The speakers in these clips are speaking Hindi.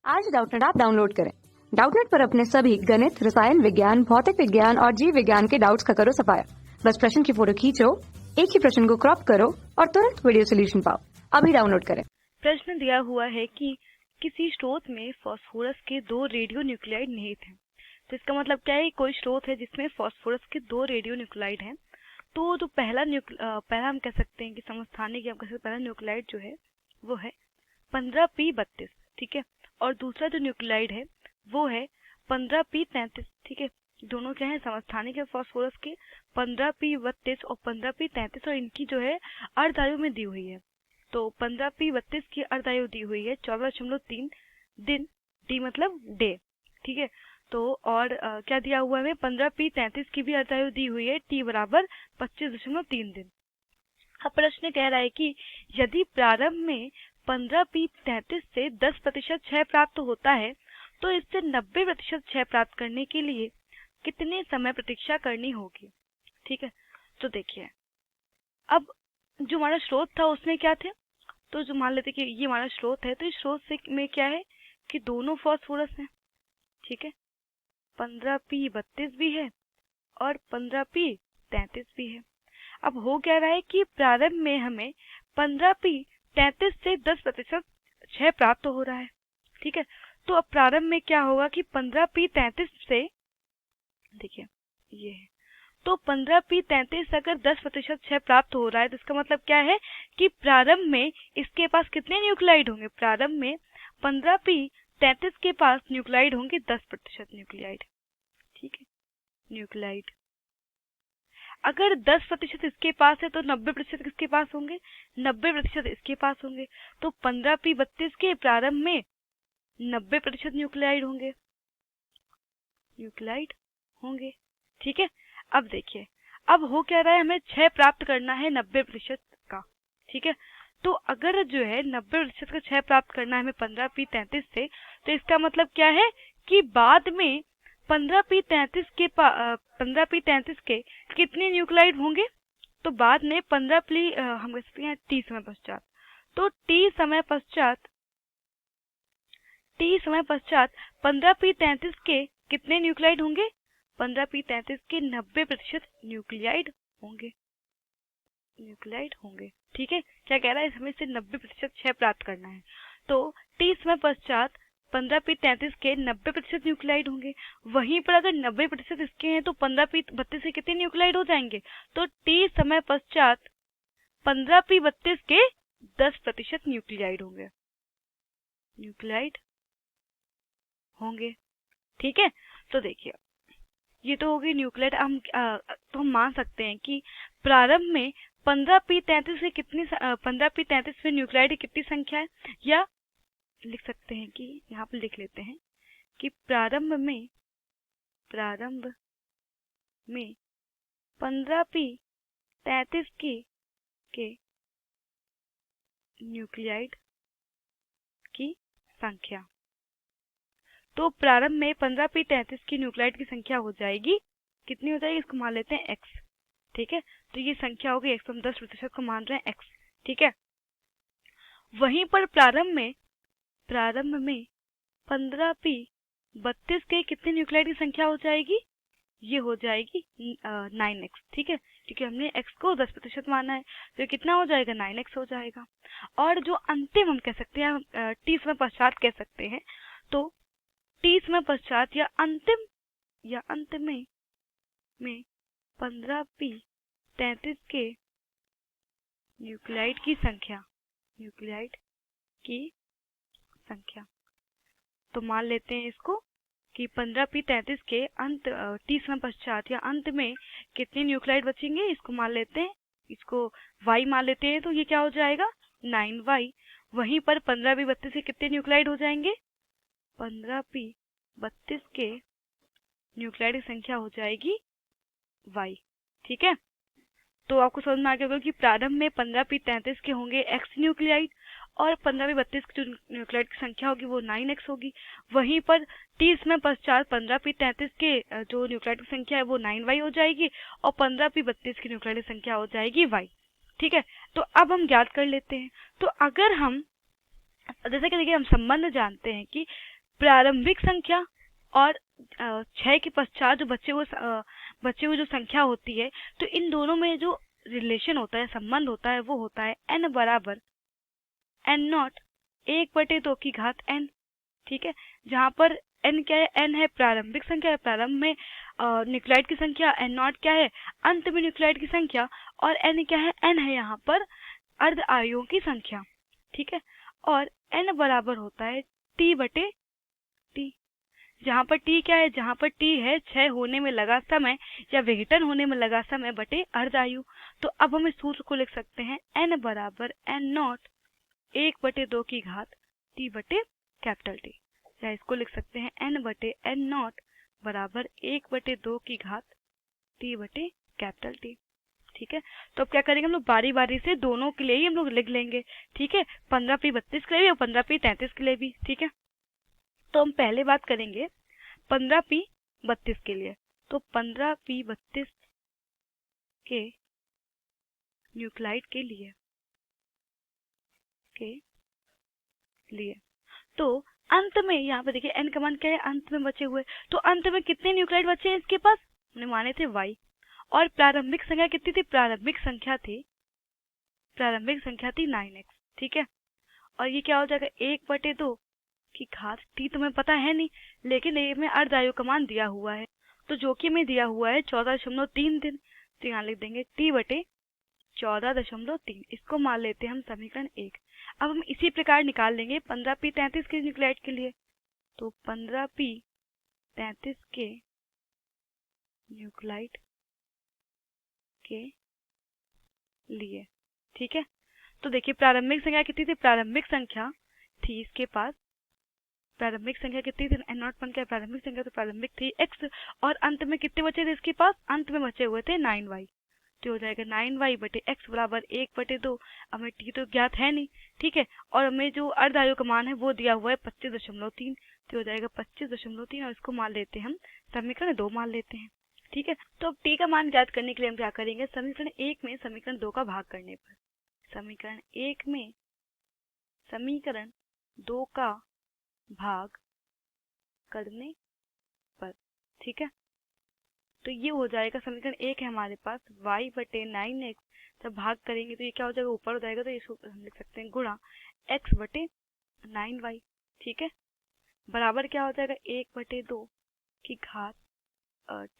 आज डाउटनेट ऐप डाउनलोड करें। डाउटनेट पर अपने सभी गणित, रसायन विज्ञान, भौतिक विज्ञान और जीव विज्ञान के डाउट्स का करो सफाया। बस प्रश्न की फोटो खींचो, एक ही प्रश्न को क्रॉप करो और तुरंत वीडियो सोल्यूशन पाओ। अभी डाउनलोड करें। प्रश्न दिया हुआ है कि किसी स्रोत में फास्फोरस के 2 रेडियो न्यूक्लियाइड निहित हैं। तो इसका मतलब क्या है, कोई स्रोत है जिसमें फास्फोरस के 2 रेडियो न्यूक्लियाइड हैं। तो जो पहला हम कह सकते हैं कि समस्थानिक या हम कह सकते हैं पहला न्यूक्लियाइड जो है वो है 15p32, ठीक है। और दूसरा जो न्यूक्लियाइड है वो है 15p33, ठीक है। दोनों क्या है, समस्थानिक है फास्फोरस के, 15p32 और 15p33, और इनकी जो है अर्धआयु में दी हुई है। तो 15p32 की अर्धआयु दी हुई है 14.3 दिन, डी मतलब डे, ठीक है। तो और क्या दिया हुआ है, 15p33 की भी अर्धआयु दी हुई है, टी बराबर 25.3 दिन। अब प्रश्न कह रहा है कि यदि प्रारंभ में 15p33 से 10% क्षय प्राप्त होता है तो इससे 90% क्षय प्राप्त करने के लिए कितने समय प्रतीक्षा करनी होगी, ठीक है। तो देखिए, अब जो हमारा स्रोत था उसमें क्या थे, तो जो मान लेते कि ये हमारा स्रोत है, तो इस स्रोत से में क्या है कि दोनों फास्फोरस हैं, ठीक है। 15p32 भी है और 15p33 भी है। अब हो क्या रहा है कि प्रारंभ में हमें 15p33 से 10% क्षय प्राप्त हो रहा है, ठीक है। तो अब प्रारंभ में क्या होगा कि 15p33 से, देखिए ये है, तो 15p33 अगर 10% क्षय प्राप्त हो रहा है तो इसका मतलब क्या है कि प्रारंभ में इसके पास कितने न्यूक्लियाइड होंगे, प्रारंभ में 15p33 के पास न्यूक्लियाइड होंगे 10% न्यूक्लियाइड, ठीक है। न्यूक्लियाइड अगर 10% इसके पास है तो 90% किसके पास होंगे, 90% इसके पास होंगे। तो 15p32 के प्रारंभ में 90% न्यूक्लियाइड होंगे, ठीक है। अब देखिए, अब हो क्या रहा है, हमें क्षय प्राप्त करना है 90% का, ठीक है। तो अगर जो है 90% का क्षय प्राप्त करना है हमें 15p33 से, तो इसका मतलब क्या है कि बाद में 15p33 के कितने न्यूक्लियाइड होंगे, तो बाद में 15p हम कह सकते हैं t समय पश्चात, तो t समय पश्चात 15p33 के कितने न्यूक्लियाइड होंगे, 15p33 के 90% न्यूक्लियाइड होंगे, ठीक है। क्या कह रहा है, हमें से 90% क्षय प्राप्त करना है, तो t समय पश्चात 15p33 के 90% न्यूक्लियाइड होंगे। वहीं पर अगर 90% इसके हैं तो 15p32 के कितने न्यूक्लियाइड हो जाएंगे, तो t समय पश्चात 15p32 के 10% न्यूक्लियाइड होंगे, ठीक है। तो देखिए, ये तो होगी न्यूक्लियाइड। तो हम मान सकते हैं कि प्रारंभ में 15p33 से 15p33 में न्यूक्लियाइड की कितनी संख्या है, या लिख सकते हैं कि यहाँ पर लिख लेते हैं कि प्रारंभ में 15p33 के न्यूक्लियाइड की संख्या, तो प्रारंभ में 15p33 की न्यूक्लियाइड की संख्या हो जाएगी, कितनी हो जाएगी, इसको मान लेते हैं x, ठीक है। तो ये संख्या होगी x, हम 10% को मान रहे हैं x, ठीक है। वहीं पर प्रारंभ में 15p32 के कितने न्यूक्लियाइड की संख्या हो जाएगी, ये हो जाएगी 9x, ठीक है, क्योंकि हमने x को 10% माना है, तो कितना हो जाएगा, 9x हो जाएगा। और जो अंतिम हम कह सकते हैं, t समय पश्चात कह सकते हैं, तो t समय पश्चात या अंत में 15p33 के न्यूक्लियाइड की संख्या, तो मान लेते हैं इसको कि 15p33 के t समय पश्चात या अंत में कितने न्यूक्लियाइड बचेंगे, इसको मान लेते हैं, इसको y मान लेते हैं, तो ये क्या हो जाएगा, 9y। वहीं पर 15p32 के कितने न्यूक्लियाइड हो जाएंगे, 15p32 के न्यूक्लियाइड की संख्या हो जाएगी y, ठीक है। तो आपको समझ में आ गया होगा कि प्रारंभ में 15p33 के होंगे x न्यूक्लियाइड और 15p32 की जो न्यूक्लियाइड की संख्या होगी वो 9x होगी। वहीं पर t समय पश्चात 15p33 के जो न्यूक्लियाइड की संख्या है वो 9y हो जाएगी और 15p32 की न्यूक्लियाइड की संख्या हो जाएगी y, ठीक है। तो अब हम ज्ञात कर लेते हैं। तो अगर हम जैसे कि देखिए हम संबंध जानते हैं कि प्रारंभिक संख्या और 6 के पश्चात जो बच्चे हुए जो संख्या होती है, तो इन दोनों में जो रिलेशन होता है, संबंध होता है, वो होता है n बराबर n नॉट 1/2 की घात n। ठीक है, जहाँ पर n क्या है, n है प्रारंभिक संख्या, प्रारंभ में न्यूक्लियोटाइड की संख्या, n नॉट क्या है अंत में न्यूक्लियोटाइड की संख्या, और n क्या है, n है यहाँ पर अर्ध आयुओं की संख्या। ठीक है, और n बराबर होता है t/t, जहाँ पर t क्या है, जहाँ पर t है क्षय होने में लगा समय या विघटन होने में लगा समय बटे अर्ध आयु। तो अब हम इस सूत्र को लिख सकते हैं n बराबर n नॉट 1/2 की घात t बटे कैपिटल टी, या इसको लिख सकते हैं n बटे n नॉट बराबर 1/2 की घात t बटे कैपिटल टी। ठीक है, तो अब क्या करेंगे हम लोग, बारी बारी से दोनों के लिए ही हम लोग लिख लेंगे। ठीक है, 15p 32 के लिए भी और 15p 33 के लिए भी। ठीक है, तो हम पहले बात करेंगे 15p 32 के लिए। तो 15p 32 के न्यूक्लाइड के लिए तो अंत में यहाँ पे देखिए n का मान क्या है, अंत में बचे हुए, तो अंत में कितने न्यूक्लाइड बचे हैं इसके पास, हमने माने थे y, और प्रारंभिक संख्या कितनी थी, प्रारंभिक संख्या थी 9x। ठीक है, और ये क्या हो जाएगा 1/2 की घात t, तुम्हें पता है नहीं, लेकिन ये में अर्ध आयु का मान दिया हुआ है, तो जो कि हमें दिया हुआ है 14.3 दिन, तो यहाँ लिख देंगे t बटे 14.3, इसको मान लेते हैं हम समीकरण 1। अब हम इसी प्रकार निकाल लेंगे 15p 33 के न्यूक्लियोटाइड के लिए। तो 15p 33 के न्यूक्लियोटाइड के लिए। ठीक है, तो देखिए प्रारंभिक संख्या कितनी थी, प्रारंभिक संख्या थी इसके पास, प्रारंभिक संख्या कितनी थी, n नॉट 1 क्या प्रारंभिक संख्या, तो प्रारंभिक थी x, और अंत में कितने बचे थे इसके पास, अंत में बचे हुए थे 9y, तो हो जाएगा 9y बटे x बराबर 1/2। हमें t तो ज्ञात है नहीं। ठीक है, और हमें जो अर्ध आयु का मान है वो दिया हुआ है 25.3, तो हो जाएगा 25.3, और इसको मान लेते हैं हम समीकरण 2 मान लेते हैं। ठीक है, तो अब t का मान ज्ञात करने के लिए हम क्या करेंगे, समीकरण 1 में समीकरण 2 का भाग करने पर, समीकरण 1 में समीकरण 2 का भाग करने पर। ठीक है, तो ये हो जाएगा समीकरण 1 है हमारे पास y बटे 9x, जब भाग करेंगे तो ये क्या हो जाएगा, ऊपर हो जाएगा, तो इसको हम लिख सकते हैं गुणा x बटे 9y। ठीक है, बराबर क्या हो जाएगा 1/2 की घात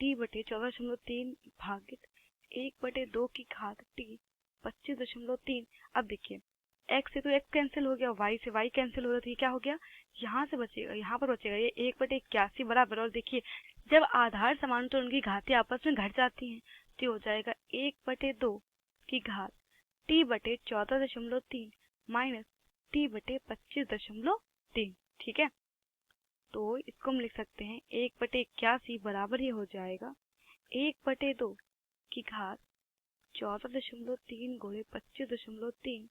t बटे 14.3 भागित 1/2 की घात t 25.3। अब देखिए x से तो x कैंसिल हो गया, y से y कैंसिल हो गया, तो ये क्या हो गया, यहाँ से बचेगा, यहाँ पर बचेगा ये 1/81 बराबर। और देखिए जब आधार समान तो उनकी घातें आपस में घट जाती हैं, तो हो जाएगा 1/2 की घात t बटे 14.3 माइनस t बटे 25.3। ठीक है, तो इसको हम लिख सकते हैं 1/81 बराबर ये हो जाएगा 1/2 की घात 14.3 गुणे 25.3,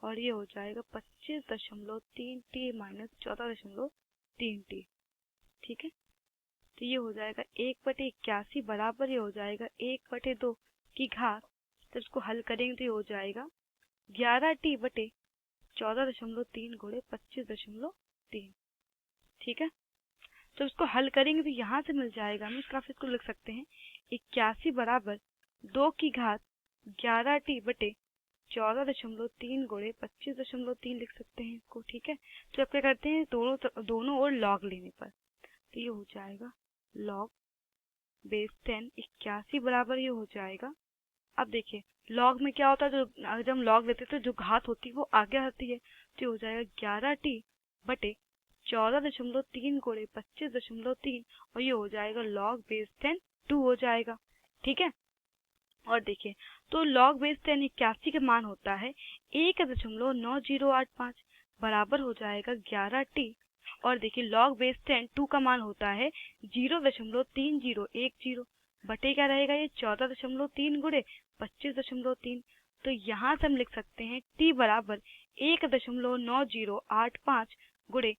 और ये हो जाएगा 25.3 t माइनस 14.3 t। ठीक है, तो ये हो जाएगा 1/81 बराबर ये हो जाएगा 1/2 की घात, तो इसको हल करेंगे तो ये हो जाएगा 11t बटे 14.3 गुणे 25.3। ठीक है, तो इसको हल करेंगे तो यहाँ से मिल जाएगा, हम इसको लिख सकते हैं 81 बराबर 2 की घात 11t बटे 14.3 गुणे 25.3 लिख सकते हैं इसको। ठीक है, तो अब क्या करते हैं, दोनों ओर लॉग लेने पर, तो ये हो जाएगा लॉग बेस 10 81 बराबर ये हो जाएगा। अब देखिए लॉग में क्या होता है, जब हम लॉग लेते हैं तो जो घात होती है वो आगे आती है, तो ये हो जाएगा 11t बटे 14.3 गुणे 25.3, और ये हो जाएगा लॉग बेस 10 2 हो जाएगा। ठीक है, और देखिए तो लॉग बेस 10 81 का मान होता है 1.9085 बराबर हो जाएगा 11t, और देखिए लॉग बेस 10 2 का मान होता है 0.3010 बटे क्या रहेगा, ये 14.3 गुणे 25.3। तो यहाँ से हम लिख सकते हैं t बराबर 1.9085 गुणे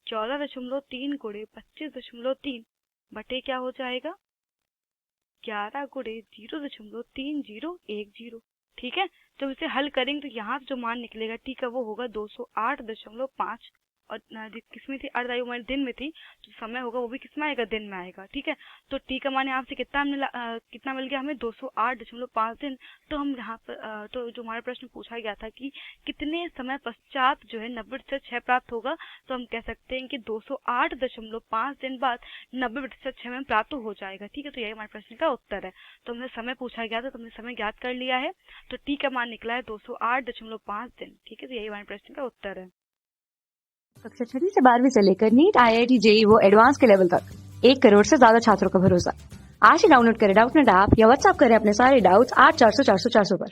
14.3 गुणे 25.3 बटे क्या हो जाएगा 11 गुणे 0.3010। ठीक है। जब इसे हल करेंगे तो यहाँ से जो मान निकलेगा टी का वो होगा 208.5 और किसमें थी, अर्धआयु हमारे दिन में थी, तो समय होगा वो भी किसमें आएगा, दिन में आएगा। ठीक है, तो टी का मान यहाँ से कितना मिल गया हमें 208.5 दिन। तो हम यहाँ पर तो जो हमारा प्रश्न पूछा गया था कि कितने समय पश्चात जो है 90% प्राप्त होगा, तो हम कह सकते हैं कि 208.5 दिन बाद 90% में प्राप्त हो जाएगा। ठीक है, तो यही हमारे प्रश्न का उत्तर है। तो हमने समय पूछा गया था तो हमने समय ज्ञात कर लिया है, तो टी का मान निकला है 208.5 दिन। ठीक है, तो यही हमारे प्रश्न का उत्तर है। कक्षा 6 से 12वीं से लेकर नीट, IIT, JEE वो एडवांस के लेवल तक 1 करोड़ से ज्यादा छात्रों का भरोसा। आज ही डाउनलोड करें डाउटनेट ऐप या व्हाट्सएप करें अपने सारे डाउट्स 8400 400 400 पर।